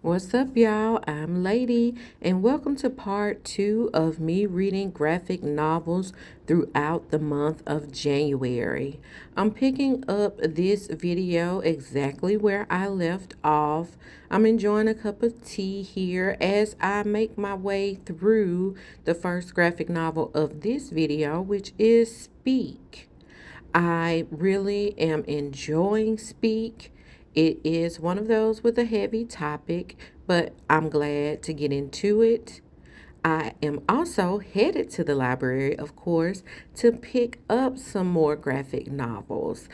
What's up, y'all? I'm Lady, and welcome to part 2 of me reading graphic novels throughout the month of January. I'm picking up this video exactly where I left off. I'm enjoying a cup of tea here as I make my way through the first graphic novel of this video, which is Speak. I really am enjoying Speak. It is one of those with a heavy topic, but I'm glad to get into it. I am also headed to the library, of course, to pick up some more graphic novels.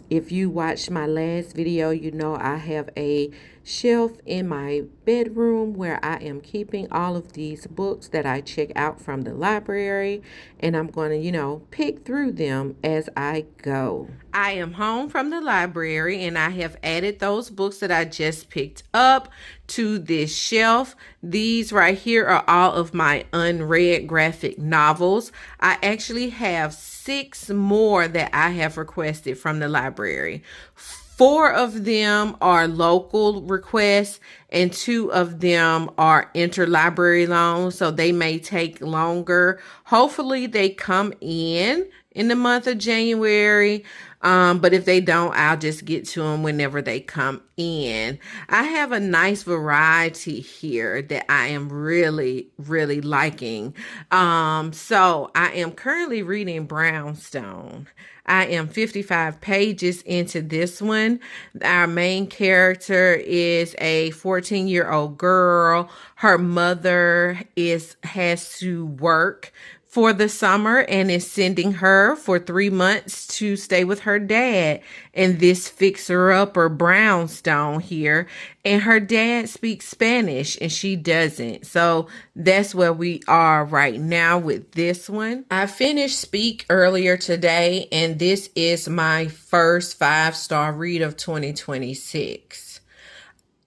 If you watched my last video, you know I have a shelf in my bedroom where I am keeping all of these books that I check out from the library, and I'm going to, pick through them as I go. I am home from the library and I have added those books that I just picked up to this shelf. These right here are all of my unread graphic novels. I actually have 6 more that I have requested from the library. 4 of them are local requests and 2 of them are interlibrary loans, so they may take longer. Hopefully they come in the month of January. But if they don't, I'll just get to them whenever they come in. I have a nice variety here that I am really, really liking. So I am currently reading Brownstone. I am 55 pages into this one. Our main character is a 14-year-old girl. Her mother has to work for the summer and is sending her for 3 months to stay with her dad in this fixer-upper Brownstone here. And her dad speaks Spanish and she doesn't. So that's where we are right now with this one. I finished Speak earlier today, and this is my first 5-star read of 2026.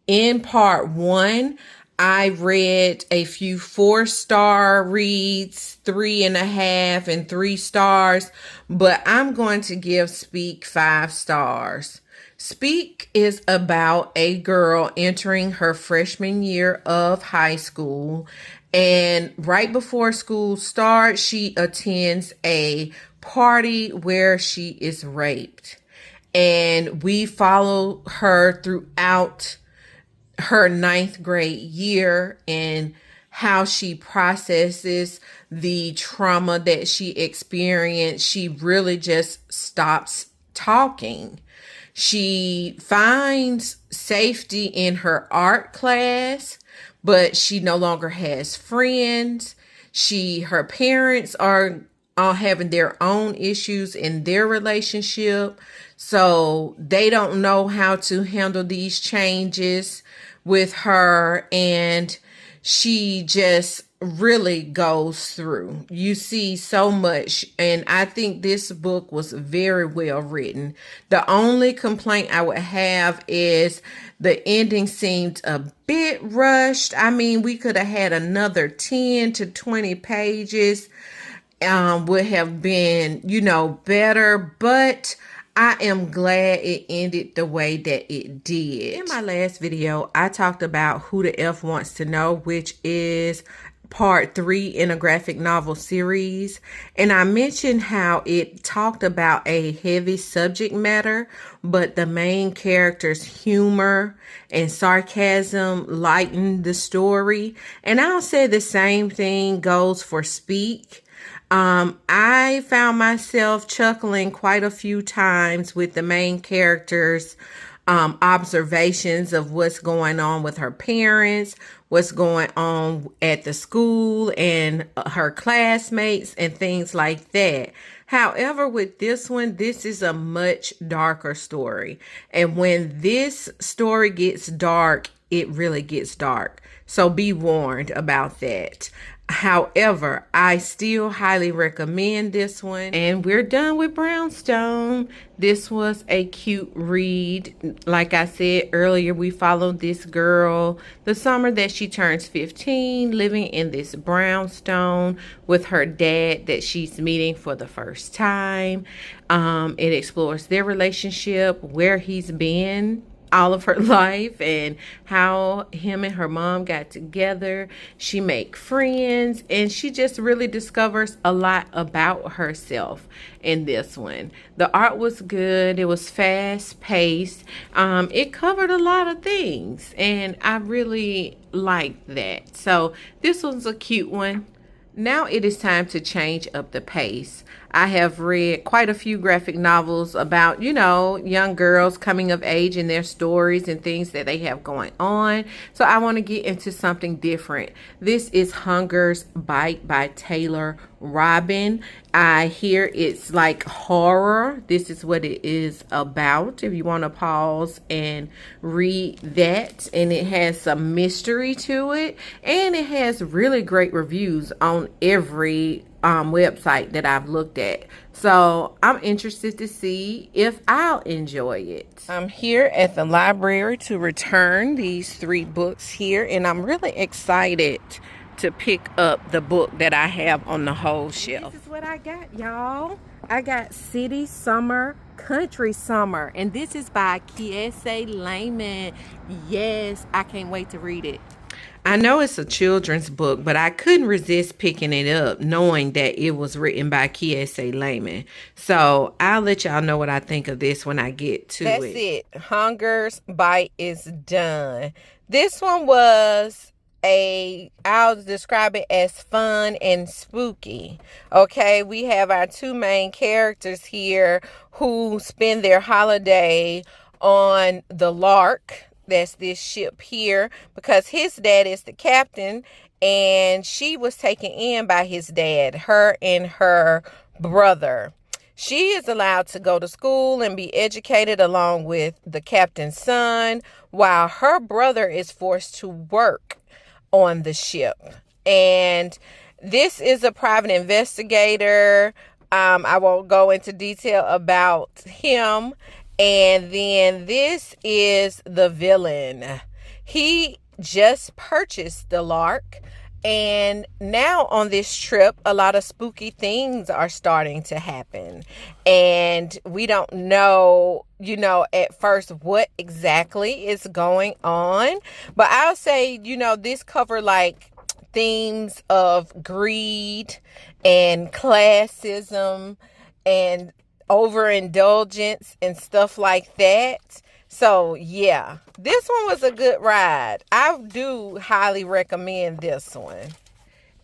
In part 1, I read a few 4-star reads, 3.5 and 3 stars, but I'm going to give Speak 5 stars. Speak is about a girl entering her freshman year of high school, and right before school starts, she attends a party where she is raped. And we follow her throughout her 9th grade year and how she processes the trauma that she experienced. She really just stops talking. She finds safety in her art class, but she no longer has friends. Her parents are having their own issues in their relationship, so they don't know how to handle these changes with her, and she just really goes through. You see so much, and I think this book was very well written. The only complaint I would have is the ending seemed a bit rushed. I mean, we could have had another 10 to 20 pages. Would have been, better, but I am glad it ended the way that it did. In my last video, I talked about Who the F Wants to Know, which is part 3 in a graphic novel series. And I mentioned how it talked about a heavy subject matter, but the main character's humor and sarcasm lightened the story. And I'll say the same thing goes for Speak. I found myself chuckling quite a few times with the main character's observations of what's going on with her parents, what's going on at the school and her classmates and things like that. However, with this one, this is a much darker story. And when this story gets dark, it really gets dark. So be warned about that. However, I still highly recommend this one. And we're done with Brownstone. This was a cute read. Like I said earlier, we followed this girl the summer that she turns 15, living in this Brownstone with her dad that she's meeting for the first time. It explores their relationship, where he's been all of her life and how him and her mom got together. She make friends and she just really discovers a lot about herself in this one. The art was good. It was fast paced. It covered a lot of things and I really liked that. So this was a cute one. Now it is time to change up the pace. I have read quite a few graphic novels about, young girls coming of age and their stories and things that they have going on. So I want to get into something different. This is Hunger's Bite by Taylor Robin. I hear it's like horror. This is what it is about. If you want to pause and read that. And it has some mystery to it. And it has really great reviews on every website that I've looked at. So I'm interested to see if I'll enjoy it. I'm here at the library to return these 3 books here, and I'm really excited to pick up the book that I have on the whole shelf. This is what I got, y'all. I got City Summer, Country Summer, and this is by Kiese Layman. Yes, I can't wait to read it. I know it's a children's book, but I couldn't resist picking it up knowing that it was written by Kiese Layman. So I'll let y'all know what I think of this when I get to it. That's it. Hunger's Bite is done. This one was I'll describe it as fun and spooky. Okay, we have our 2 main characters here who spend their holiday on the Lark. That's this ship here, because his dad is the captain and she was taken in by his dad, her and her brother. She is allowed to go to school and be educated along with the captain's son, while her brother is forced to work on the ship. And this is a private investigator. I won't go into detail about him. And then this is the villain. He just purchased the Lark. And now on this trip, a lot of spooky things are starting to happen. And we don't know, at first what exactly is going on. But I'll say, this cover like themes of greed and classism and overindulgence and stuff like that. So yeah, this one was a good ride. I do highly recommend this one.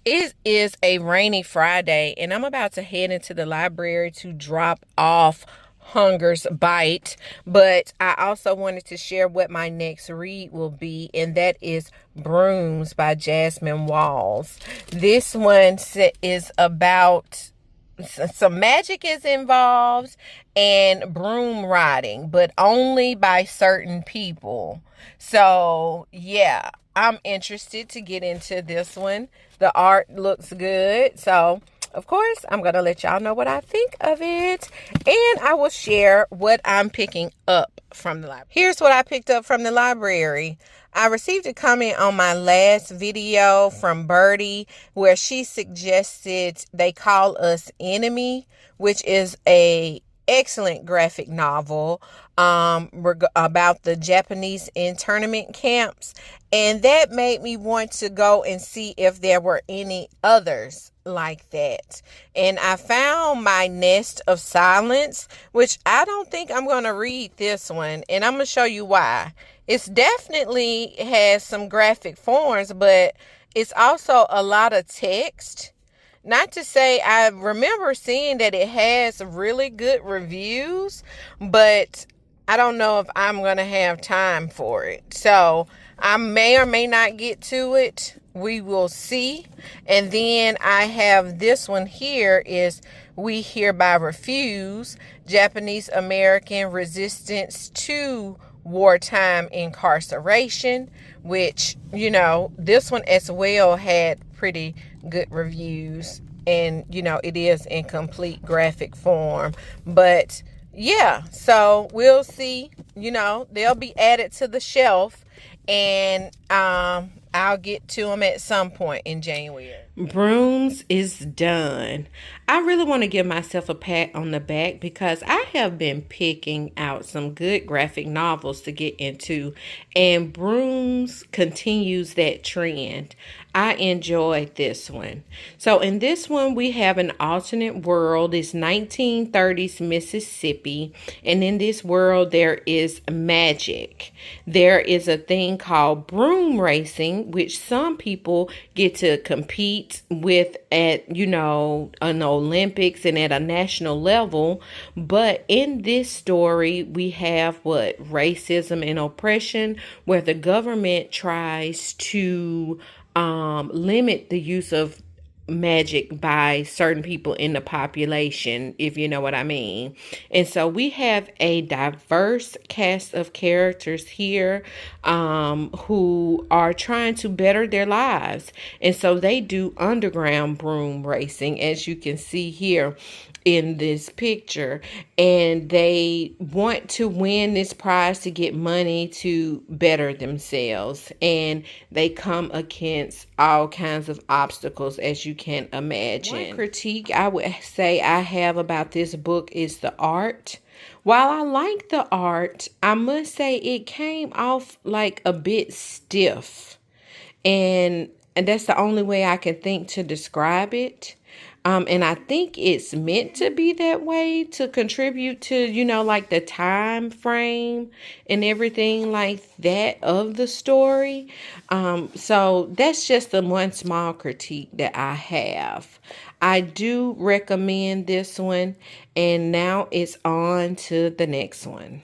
It is a rainy Friday and I'm about to head into the library to drop off Hunger's Bite, but I also wanted to share what my next read will be, and that is Brooms by Jasmine Walls. This one is about some magic is involved and broom riding, but only by certain people. So yeah, I'm interested to get into this one. The art looks good. So of course, I'm going to let y'all know what I think of it. And I will share what I'm picking up from the library. Here's what I picked up from the library. I received a comment on my last video from Birdie where she suggested They Call Us Enemy, which is a excellent graphic novel about the Japanese internment camps. And that made me want to go and see if there were any others like that. And I found My Nest of Silence, which I don't think I'm going to read this one. And I'm going to show you why. It's definitely has some graphic forms, but it's also a lot of text. Not to say, I remember seeing that it has really good reviews, but I don't know if I'm going to have time for it. So I may or may not get to it. We will see. And then I have this one here is We Hereby Refuse, Japanese American Resistance to Wartime Incarceration, which, this one as well had pretty good reviews. And, it is in complete graphic form. But yeah, so we'll see. They'll be added to the shelf. And I'll get to them at some point in January. Brooms is done. I really want to give myself a pat on the back because I have been picking out some good graphic novels to get into, and Brooms continues that trend. I enjoyed this one. So, in this one, we have an alternate world. It's 1930s Mississippi, and in this world, there is magic. There is a thing called broom racing, which some people get to compete with at, an Olympics and at a national level. But in this story, we have what? Racism and oppression, where the government tries to limit the use of magic by certain people in the population, if you know what I mean. And so we have a diverse cast of characters here who are trying to better their lives. And so they do underground broom racing, as you can see here in this picture, and they want to win this prize to get money to better themselves, and they come against all kinds of obstacles, as you can imagine. One critique I would say I have about this book is the art. While I like the art, I must say it came off like a bit stiff, and that's the only way I can think to describe it. And I think it's meant to be that way to contribute to, like the time frame and everything like that of the story. So that's just the one small critique that I have. I do recommend this one, and now it's on to the next one.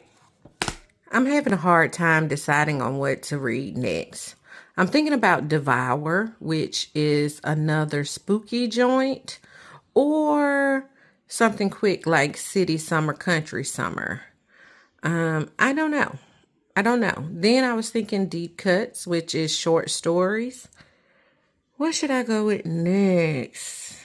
I'm having a hard time deciding on what to read next. I'm thinking about Devour, which is another spooky joint, or something quick like City Summer, Country Summer. I don't know. Then I was thinking Deep Cuts, which is short stories. What should I go with next?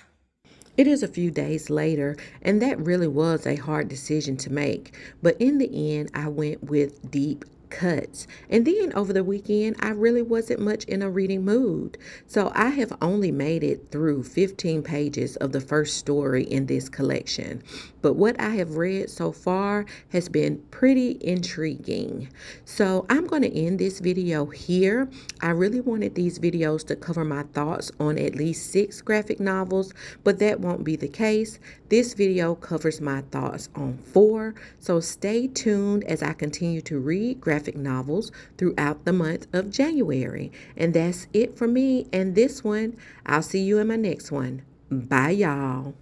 It is a few days later, and that really was a hard decision to make. But in the end, I went with Deep Cuts. And then over the weekend, I really wasn't much in a reading mood. So I have only made it through 15 pages of the first story in this collection. But what I have read so far has been pretty intriguing. So I'm going to end this video here. I really wanted these videos to cover my thoughts on at least 6 graphic novels, but that won't be the case. This video covers my thoughts on 4, so stay tuned as I continue to read graphic novels throughout the month of January. And that's it for me and this one. I'll see you in my next one. Bye, y'all.